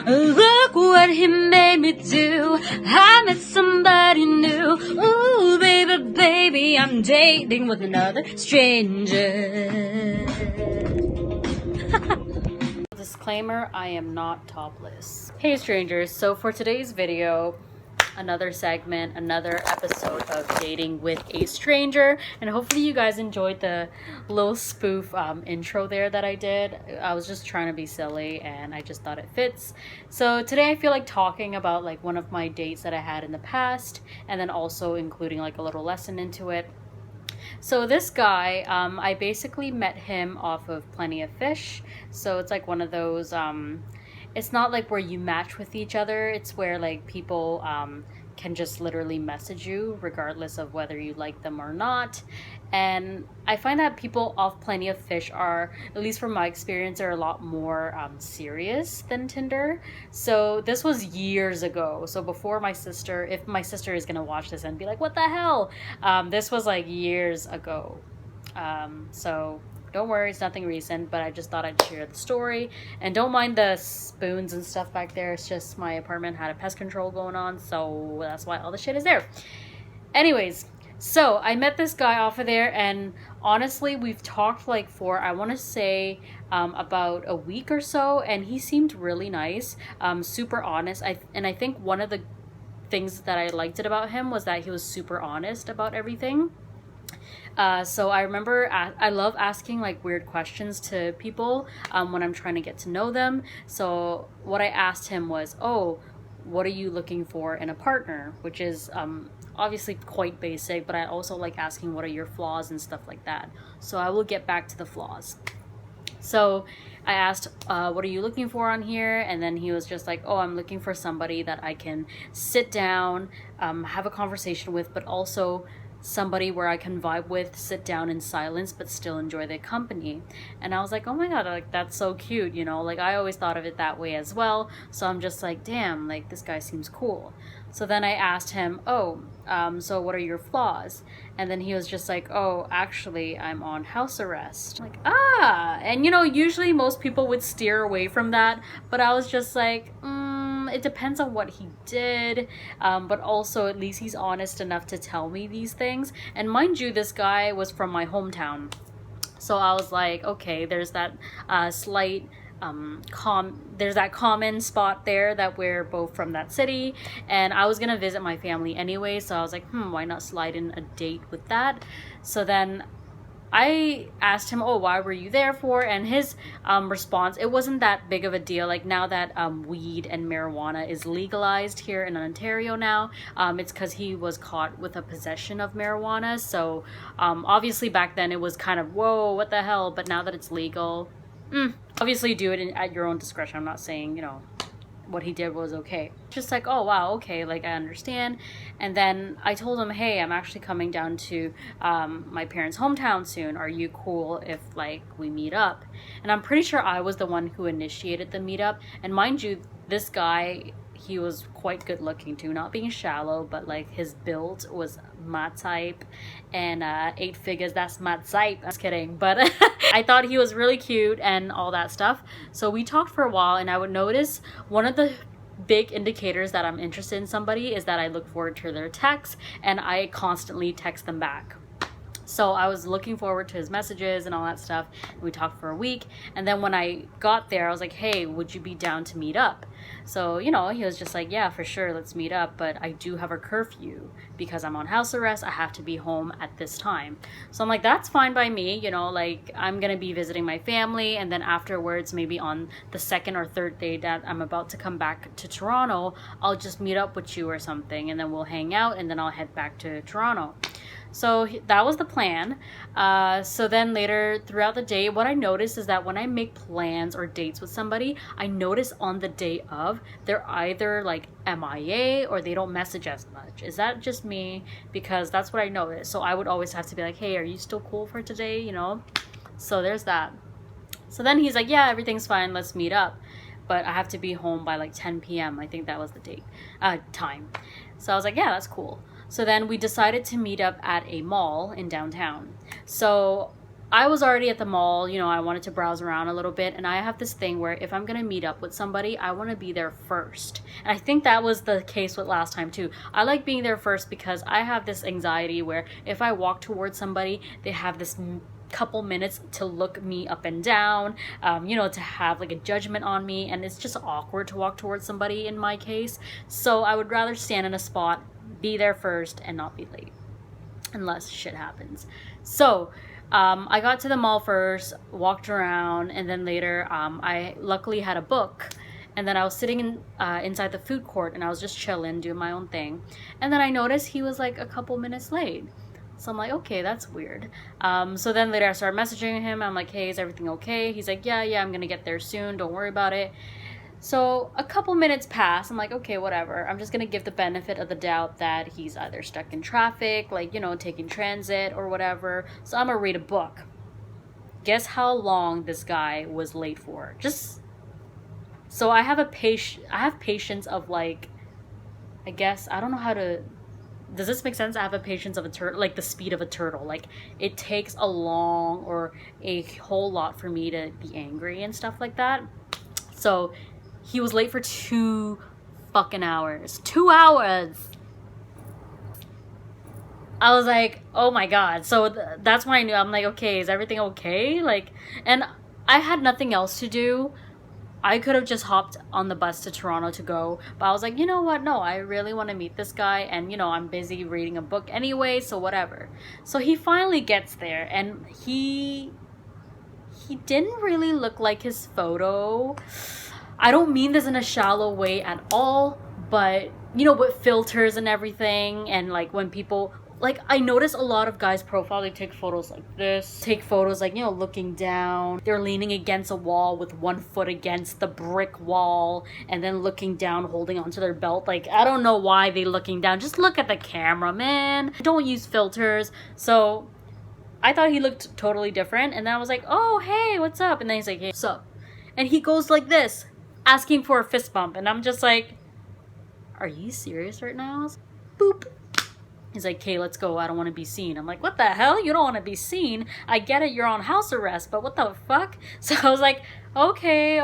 Look what he made me do. I met somebody new. Ooh, baby, baby, I'm dating with another stranger. Disclaimer, I am not topless. Hey strangers, so for today's video, another segment, another episode of Dating with a Stranger, and hopefully you guys enjoyed the little spoof intro there that I did. I was just trying to be silly and I just thought it fits. So today I feel like talking about like one of my dates that I had in the past, and then also including like a little lesson into it. So this guy, I basically met him off of Plenty of Fish. So it's like one of those, it's not like where you match with each other. It's where like people can just literally message you regardless of whether you like them or not. And I find that people off Plenty of Fish are, at least from my experience, are a lot more serious than Tinder. So this was years ago. So before my sister, if my sister is gonna watch this and be like, what the hell? This was like years ago. So don't worry, it's nothing recent, but I just thought I'd share the story. And don't mind the spoons and stuff back there. It's just my apartment had a pest control going on, so that's why all the shit is there. Anyways, so I met this guy off of there, and honestly, we've talked like for, I want to say, about a week or so, and he seemed really nice, super honest. I think one of the things that I liked about him was that he was super honest about everything. So I remember I love asking like weird questions to people when I'm trying to get to know them. So what I asked him was, oh, what are you looking for in a partner? Which is obviously quite basic, but I also like asking what are your flaws and stuff like that. So I will get back to the flaws. So I asked, what are you looking for on here? And then he was just like, oh, I'm looking for somebody that I can sit down, have a conversation with, but also somebody where I can vibe with, sit down in silence, but still enjoy their company. And I was like, oh my god, like that's so cute, you know, like I always thought of it that way as well. So I'm just like, damn, like this guy seems cool. So then I asked him, oh, so what are your flaws? And then he was just like, oh, actually I'm on house arrest. I'm like, and you know, usually most people would steer away from that, but I was just like, it depends on what he did, but also at least he's honest enough to tell me these things. And mind you, this guy was from my hometown, so I was like, okay, there's that slight there's that common spot there that we're both from that city, and I was gonna visit my family anyway, so I was like, why not slide in a date with that? So then I asked him, oh, why were you there for? And his response, it wasn't that big of a deal. Like now that weed and marijuana is legalized here in Ontario now, it's because he was caught with a possession of marijuana. So obviously back then it was kind of, whoa, what the hell? But now that it's legal, obviously do it at your own discretion. I'm not saying, you know, what he did was okay. Just like, oh wow, okay, like I understand. And then I told him, hey, I'm actually coming down to my parents' hometown soon. Are you cool if like we meet up? And I'm pretty sure I was the one who initiated the meetup. And mind you, this guy, he was quite good looking too, not being shallow, but like his build was my type, and 8 figures, that's my type. I'm just kidding, but I thought he was really cute and all that stuff. So we talked for a while, and I would notice one of the big indicators that I'm interested in somebody is that I look forward to their texts, and I constantly text them back. So I was looking forward to his messages and all that stuff. We talked for a week. And then when I got there, I was like, hey, would you be down to meet up? So, you know, he was just like, yeah, for sure, let's meet up. But I do have a curfew because I'm on house arrest. I have to be home at this time. So I'm like, that's fine by me. You know, like I'm going to be visiting my family. And then afterwards, maybe on the second or third day that I'm about to come back to Toronto, I'll just meet up with you or something. And then we'll hang out, and then I'll head back to Toronto. So that was the plan. So then later throughout the day, what I noticed is that when I make plans or dates with somebody, I notice on the day of, they're either like MIA or they don't message as much. Is that just me? Because that's what I noticed. So I would always have to be like, hey, are you still cool for today? You know? So there's that. So then he's like, yeah, everything's fine. Let's meet up. But I have to be home by like 10 p.m. I think that was the date, time. So I was like, yeah, that's cool. So then we decided to meet up at a mall in downtown. So I was already at the mall, you know, I wanted to browse around a little bit, and I have this thing where if I'm gonna meet up with somebody, I want to be there first. And I think that was the case with last time too. I like being there first because I have this anxiety where if I walk towards somebody, they have this couple minutes to look me up and down, you know, to have like a judgment on me, and it's just awkward to walk towards somebody in my case. So I would rather stand in a spot, be there first, and not be late unless shit happens. So I got to the mall first, walked around, and then later I luckily had a book. And then I was sitting inside the food court, and I was just chilling, doing my own thing. And then I noticed he was like a couple minutes late. So I'm like, okay, that's weird. So then later I started messaging him. I'm like, hey, is everything okay? He's like, yeah, I'm gonna get there soon. Don't worry about it. So a couple minutes pass. I'm like, okay, whatever. I'm just gonna give the benefit of the doubt that he's either stuck in traffic, like, you know, taking transit or whatever. So I'm gonna read a book. Guess how long this guy was late for? Just so I have patience of like, I guess, I don't know how to, does this make sense? I have a patience of a turtle, like the speed of a turtle. Like it takes a long or a whole lot for me to be angry and stuff like that. So he was late for 2 fucking hours. 2 hours. I was like, oh my god. So that's when I knew. I'm like, okay, is everything okay? Like, and I had nothing else to do. I could have just hopped on the bus to Toronto to go, but I was like, you know what? No, I really want to meet this guy, and you know, I'm busy reading a book anyway, so whatever. So he finally gets there, and he didn't really look like his photo. I don't mean this in a shallow way at all, but you know, with filters and everything, and like when people, like, I notice a lot of guys' profile, they take photos like this, take photos like, you know, looking down, they're leaning against a wall with one foot against the brick wall, and then looking down, holding onto their belt. Like, I don't know why they looking down, just look at the camera, man. Don't use filters. So I thought he looked totally different, and then I was like, oh, hey, what's up? And then he's like, hey, what's up? And he goes like this, asking for a fist bump, and I'm just like, are you serious right now? Boop. He's like, okay, let's go. I don't want to be seen. I'm like, what the hell? You don't want to be seen? I get it. You're on house arrest, but what the fuck? So I was like, okay.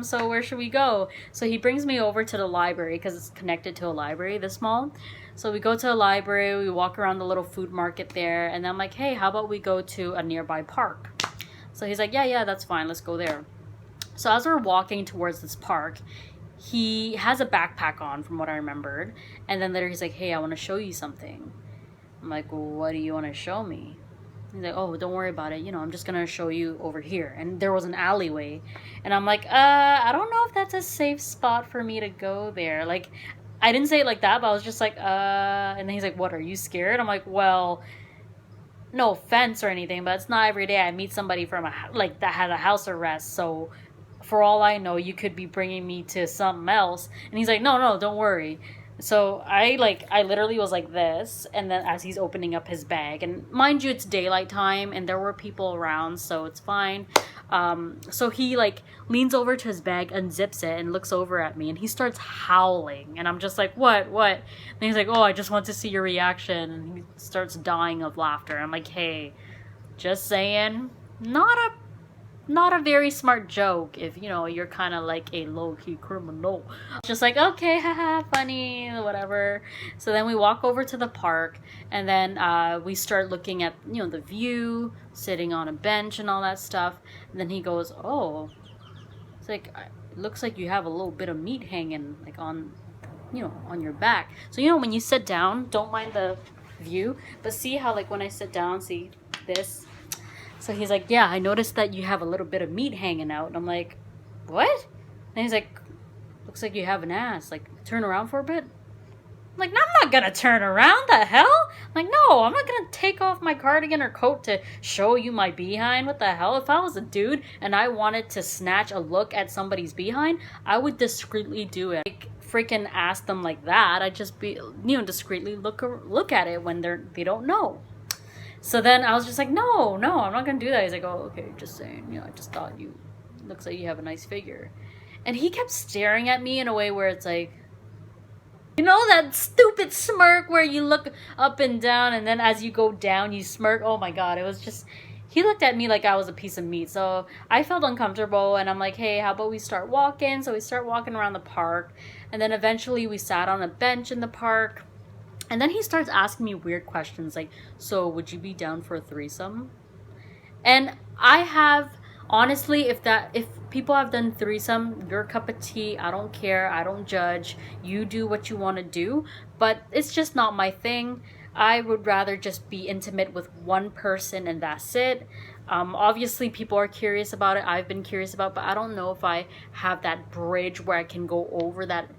So where should we go? So he brings me over to the library because it's connected to a library, this mall. So we go to a library. We walk around the little food market there. And then I'm like, hey, how about we go to a nearby park? So he's like, yeah, that's fine. Let's go there. So as we're walking towards this park, he has a backpack on from what I remembered, and then later he's like, hey, I want to show you something. I'm like, well, what do you want to show me? He's like, oh, don't worry about it, you know, I'm just gonna show you over here. And there was an alleyway, and I'm like, I don't know if that's a safe spot for me to go there. Like, I didn't say it like that, but I was just like, and then he's like, what, are you scared? I'm like, well, no offense or anything, but it's not every day I meet somebody from that had a house arrest, so for all I know, you could be bringing me to something else. And he's like, no, don't worry. So I literally was like this, and then as he's opening up his bag, and mind you, it's daylight time, and there were people around, so it's fine. So he like leans over to his bag, unzips it, and looks over at me, and he starts howling, and I'm just like, what? And he's like, oh, I just want to see your reaction, and he starts dying of laughter. I'm like, hey, just saying, not a very smart joke if, you know, you're kind of like a low-key criminal. Just like, okay, haha, funny, whatever. So then we walk over to the park, and then we start looking at, you know, the view, sitting on a bench and all that stuff. And then he goes, oh, it's like, it looks like you have a little bit of meat hanging, like on, you know, on your back. So, you know, when you sit down, don't mind the view, but see how, like, when I sit down, see this? So he's like, yeah, I noticed that you have a little bit of meat hanging out. And I'm like, what? And he's like, looks like you have an ass. Like, turn around for a bit. I'm like, no, I'm not going to turn around. The hell? I'm like, no, I'm not going to take off my cardigan or coat to show you my behind. What the hell? If I was a dude and I wanted to snatch a look at somebody's behind, I would discreetly do it. Like, freaking ask them like that. I'd just be, you know, discreetly look at it when they don't know. So then I was just like, no, I'm not going to do that. He's like, oh, okay, just saying. You know, I just thought looks like you have a nice figure. And he kept staring at me in a way where it's like, you know, that stupid smirk where you look up and down, and then as you go down, you smirk. Oh my God, it was just, he looked at me like I was a piece of meat. So I felt uncomfortable, and I'm like, hey, how about we start walking? So we start walking around the park, and then eventually we sat on a bench in the park. And then he starts asking me weird questions like, so would you be down for a threesome? And I have, honestly, if people have done threesome, your cup of tea, I don't care, I don't judge. You do what you want to do, but it's just not my thing. I would rather just be intimate with one person and that's it. Obviously, people are curious about it. I've been curious about it, but I don't know if I have that bridge where I can go over that,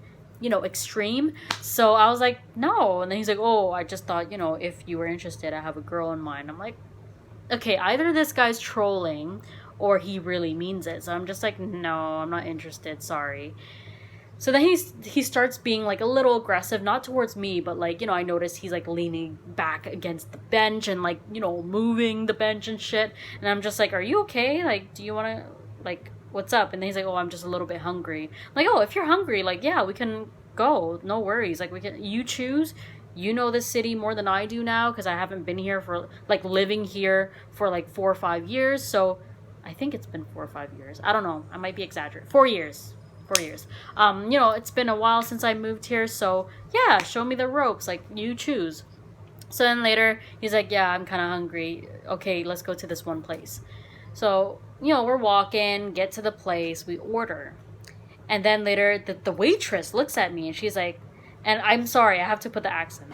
extreme. So I was like, no. And then he's like, oh, I just thought, if you were interested, I have a girl in mind. I'm like, okay, either this guy's trolling or he really means it. So I'm just like, no, I'm not interested. Sorry. So then he starts being like a little aggressive, not towards me, but like, I notice he's like leaning back against the bench and like, moving the bench and shit. And I'm just like, are you okay? Like, do you want to, like, what's up? And then he's like, oh, I'm just a little bit hungry. I'm like, oh, if you're hungry, like, yeah, we can go. No worries. Like, you choose. You know this city more than I do now because I haven't been here for, like, living here for like 4 or 5 years. So I think it's been 4 or 5 years. I don't know. I might be exaggerating. 4 years. 4 years. It's been a while since I moved here, so yeah, show me the ropes, like, you choose. So then later, he's like, yeah, I'm kind of hungry. Okay, let's go to this one place. So, we're walking, get to the place, we order. And then later, the waitress looks at me, and she's like, and I'm sorry, I have to put the accent.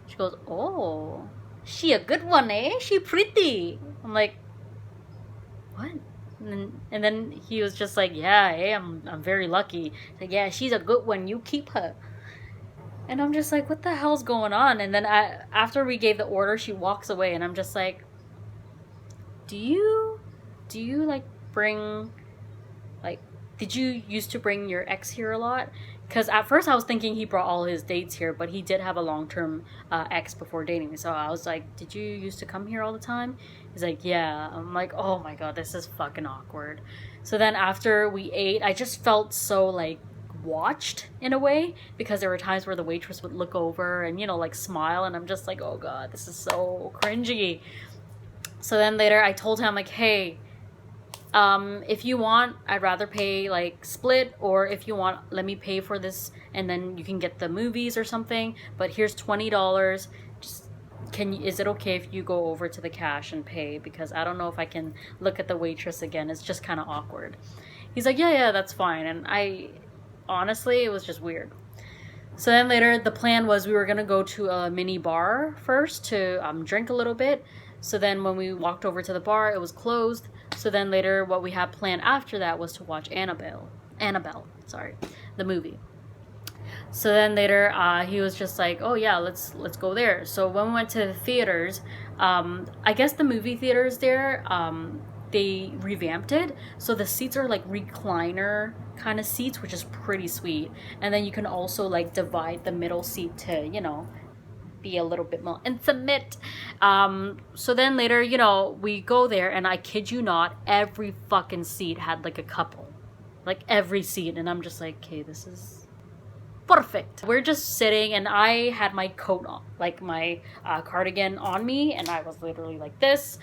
She goes, oh, she a good one, eh? She pretty. I'm like, what? And then he was just like, yeah, hey, I'm very lucky. He's like, yeah, she's a good one. You keep her. And I'm just like, what the hell's going on? And then after we gave the order, she walks away, and I'm just like, do you like bring, like, did you used to bring your ex here a lot? Because at first I was thinking he brought all his dates here, but he did have a long-term ex before dating me. So I was like, did you used to come here all the time? He's like, yeah. I'm like, oh my God, this is fucking awkward. So then after we ate, I just felt so like watched in a way, because there were times where the waitress would look over and, like, smile. And I'm just like, oh God, this is so cringy. So then later I told him, like, hey, if you want, I'd rather pay like split, or if you want, let me pay for this and then you can get the movies or something, but here's $20. Just is it okay if you go over to the cash and pay, because I don't know if I can look at the waitress again. It's just kind of awkward. He's like, yeah, that's fine. And I honestly, it was just weird. So then later the plan was we were gonna go to a mini bar first to drink a little bit. So then when we walked over to the bar, it was closed. So then later what we had planned after that was to watch Annabelle, the movie. So then later he was just like, oh yeah, let's go there. So when we went to the theaters, I guess the movie theaters there, they revamped it. So the seats are like recliner kind of seats, which is pretty sweet. And then you can also like divide the middle seat to, be a little bit more intimate. So then later, we go there, and I kid you not, every fucking seat had like a couple, like every seat. And I'm just like, okay, this is perfect. We're just sitting, and I had my coat on, like my cardigan on me, and I was literally like this.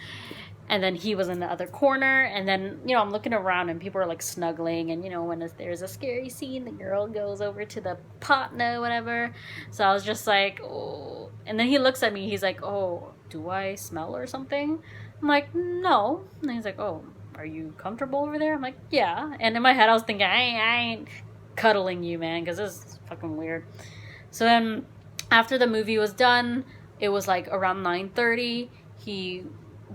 And then he was in the other corner, and then, I'm looking around, and people are like snuggling, and, when there's a scary scene, the girl goes over to the partner, whatever. So I was just like, oh. And then he looks at me, he's like, oh, do I smell or something? I'm like, no. And he's like, oh, are you comfortable over there? I'm like, yeah. And in my head, I was thinking, I ain't cuddling you, man, because this is fucking weird. So then after the movie was done, it was like around 9:30, he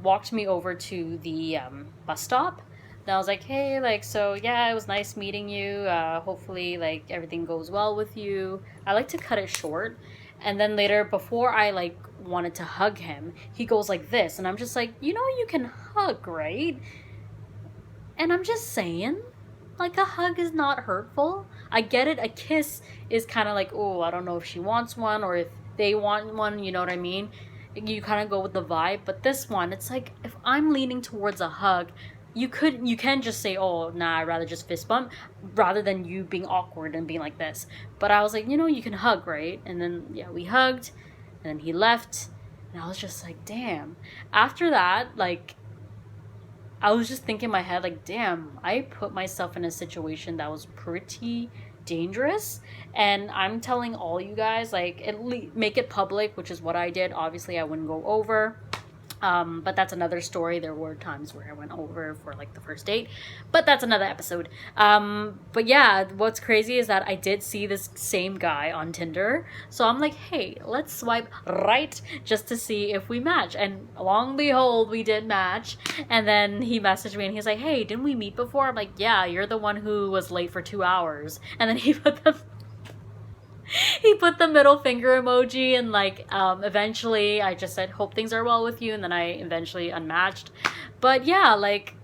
walked me over to the bus stop. And I was like, hey, like, so yeah, it was nice meeting you. Hopefully, like, everything goes well with you. I like to cut it short. And then later, before I like wanted to hug him, he goes like this, and I'm just like, you can hug, right? And I'm just saying, like, a hug is not hurtful. I get it. A kiss is kind of like, oh, I don't know if she wants one or if they want one. You know what I mean? You kind of go with the vibe. But this one, it's like, if I'm leaning towards a hug, you can just say, oh, nah, I'd rather just fist bump, rather than you being awkward and being like this. But I was like, you can hug, right? And then, yeah, we hugged, and then he left. And I was just like, damn. After that, like, I was just thinking in my head, like, damn, I put myself in a situation that was pretty dangerous. And I'm telling all you guys, like, at least make it public, which is what I did. Obviously, I wouldn't go over. But that's another story. There were times where I went over for like the first date, but that's another episode. But yeah, what's crazy is that I did see this same guy on Tinder. So I'm like, hey, let's swipe right just to see if we match. And long and behold, we did match. And then he messaged me and he's like, hey, didn't we meet before? I'm like, yeah, you're the one who was late for 2 hours. And then he put the middle finger emoji, and like eventually I just said, hope things are well with you, and then I eventually unmatched. But yeah, like,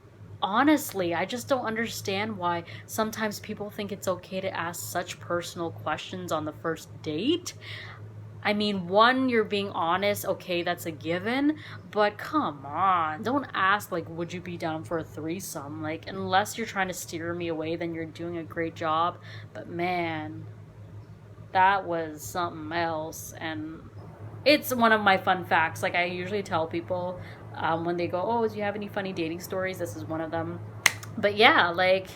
honestly, I just don't understand why sometimes people think it's okay to ask such personal questions on the first date. I mean, one, you're being honest, okay, that's a given, but come on, don't ask, like, would you be down for a threesome? Like, unless you're trying to steer me away, then you're doing a great job. But man, that was something else. And it's one of my fun facts. Like, I usually tell people when they go, oh, do you have any funny dating stories? This is one of them. But yeah, like,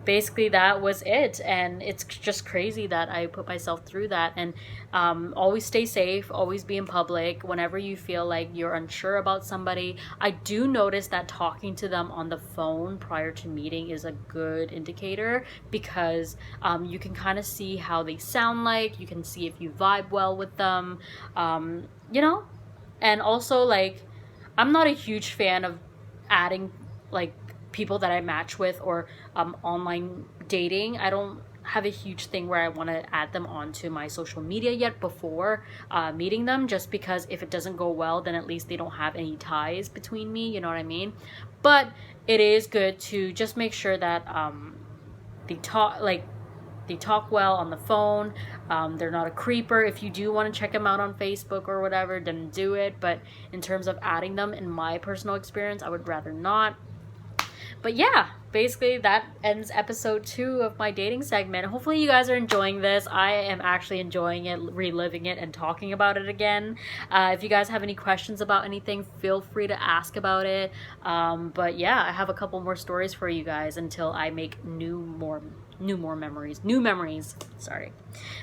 basically that was it. And it's just crazy that I put myself through that. And always stay safe, always be in public. Whenever you feel like you're unsure about somebody, I do notice that talking to them on the phone prior to meeting is a good indicator, because you can kind of see how they sound like, you can see if you vibe well with them, you know. And also, like, I'm not a huge fan of adding like people that I match with, or online dating. I don't have a huge thing where I want to add them onto my social media yet before meeting them, just because if it doesn't go well, then at least they don't have any ties between me, you know what I mean? But it is good to just make sure that they talk well on the phone. They're not a creeper. If you do want to check them out on Facebook or whatever, then do it. But in terms of adding them, in my personal experience, I would rather not. But yeah, basically that ends episode 2 of my dating segment. Hopefully you guys are enjoying this. I am actually enjoying it, reliving it, and talking about it again. If you guys have any questions about anything, feel free to ask about it. But yeah, I have a couple more stories for you guys until I make new memories, sorry.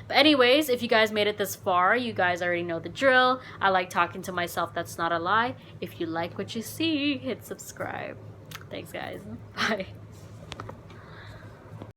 But anyways, if you guys made it this far, you guys already know the drill. I like talking to myself, that's not a lie. If you like what you see, hit subscribe. Thanks, guys. Bye.